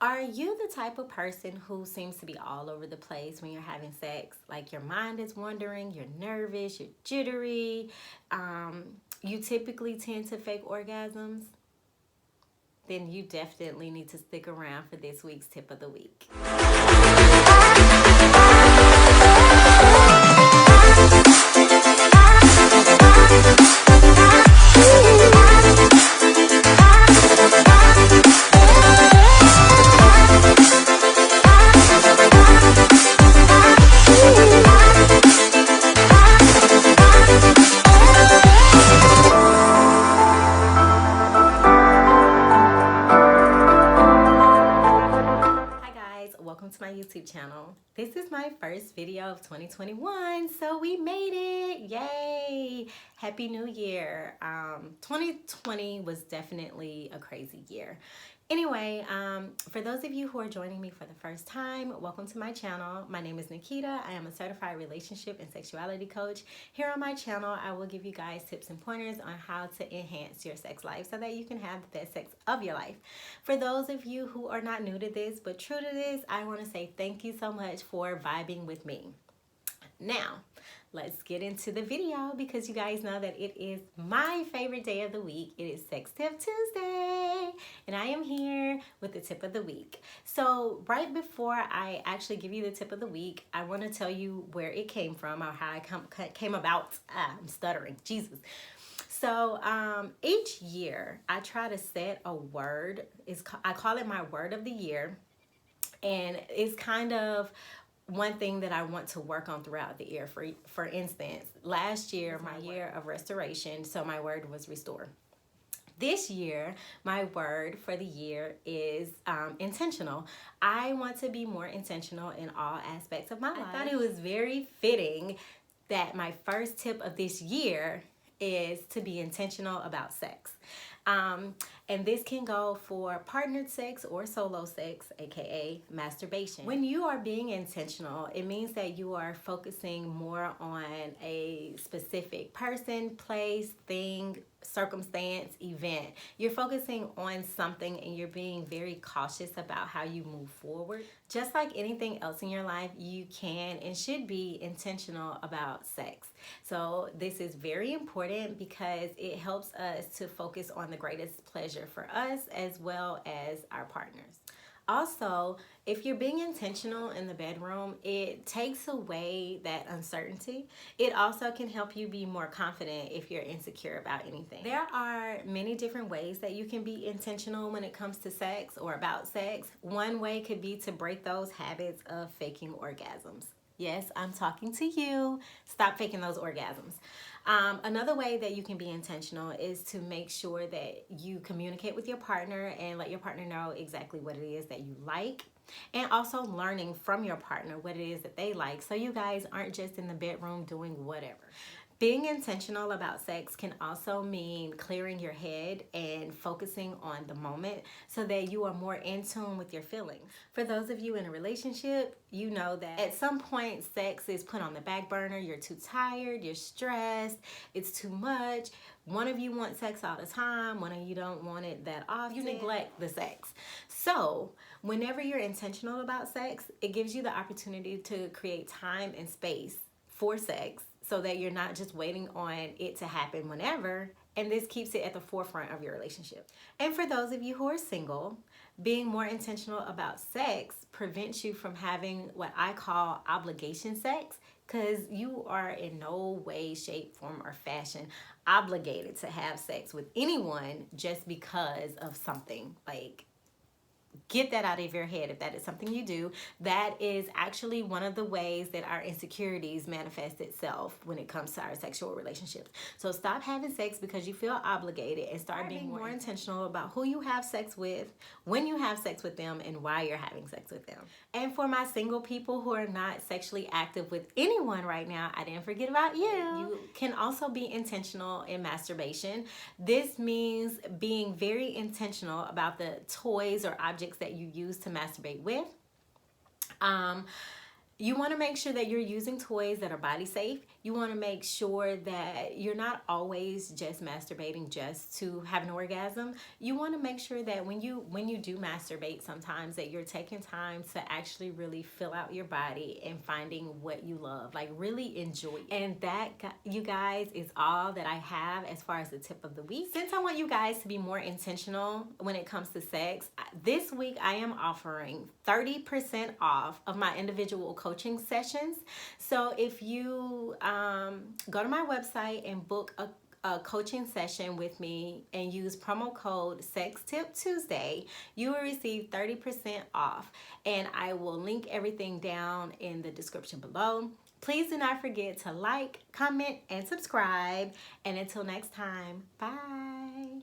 Are you the type of person who seems to be all over the place when you're having sex? Like your mind is wandering, you're nervous, you're jittery. You typically tend to fake orgasms? Then you definitely need to stick around for this week's tip of the week. Welcome to my YouTube channel. This is my first video of 2021, so we made it. Yay! Happy New Year. 2020 was definitely a crazy year. Anyway, for those of you who are joining me for the first time, welcome to my channel. My name is Nikita. I am a certified relationship and sexuality coach. Here on my channel, I will give you guys tips and pointers on how to enhance your sex life so that you can have the best sex of your life. For those of you who are not new to this but true to this, I want to say thank you so much for vibing with me. Now, let's get into the video because you guys know that it is my favorite day of the week. It is Sex Tip Tuesday, and I am here with the tip of the week. So right before I actually give you the tip of the week, I want to tell you where it came from or how I came about. I'm stuttering, Jesus. So each year I try to set a word. I call it my word of the year, and it's kind of one thing that I want to work on throughout the year. For instance, last year, my year of restoration, so my word was restore. This year, my word for the year is intentional. I want to be more intentional in all aspects of my life. I thought it was very fitting that my first tip of this year is to be intentional about sex. And this can go for partnered sex or solo sex, aka masturbation. When you are being intentional, it means that you are focusing more on a specific person, place, thing, circumstance, event. You're focusing on something and you're being very cautious about how you move forward. Just like anything else in your life, you can and should be intentional about sex. So this is very important because it helps us to focus on the greatest pleasure for us as well as our partners. Also, if you're being intentional in the bedroom, it takes away that uncertainty. It also can help you be more confident if you're insecure about anything. There are many different ways that you can be intentional when it comes to sex or about sex. One way could be to break those habits of faking orgasms. Yes, I'm talking to you. Stop faking those orgasms. Another way that you can be intentional is to make sure that you communicate with your partner and let your partner know exactly what it is that you like. And also learning from your partner what it is that they like, so you guys aren't just in the bedroom doing whatever. Being intentional about sex can also mean clearing your head and focusing on the moment so that you are more in tune with your feelings. For those of you in a relationship, you know that at some point sex is put on the back burner. You're too tired, you're stressed, it's too much. One of you wants sex all the time, one of you don't want it that often. You neglect the sex. So whenever you're intentional about sex, it gives you the opportunity to create time and space for sex, so that you're not just waiting on it to happen whenever, and this keeps it at the forefront of your relationship. And for those of you who are single, being more intentional about sex prevents you from having what I call obligation sex, because you are in no way, shape, form, or fashion obligated to have sex with anyone just because of something. Like, get that out of your head if that is something you do. That is actually one of the ways that our insecurities manifest itself when it comes to our sexual relationships. So stop having sex because you feel obligated and start being more intentional about who you have sex with, when you have sex with them, and why you're having sex with them. And for my single people who are not sexually active with anyone right now, I didn't forget about you. You can also be intentional in masturbation. This means being very intentional about the toys or objects that you use to masturbate with. You want to make sure that you're using toys that are body safe. You want to make sure that you're not always just masturbating just to have an orgasm. You want to make sure that when you do masturbate sometimes, that you're taking time to actually really fill out your body and finding what you love, like really enjoy. And that, you guys, is all that I have as far as the tip of the week. Since I want you guys to be more intentional when it comes to sex, this week I am offering 30% off of my individual coaching sessions. So if you go to my website and book a coaching session with me and use promo code SexTipTuesday, you will receive 30% off. And I will link everything down in the description below. Please do not forget to like, comment, and subscribe. And until next time, bye.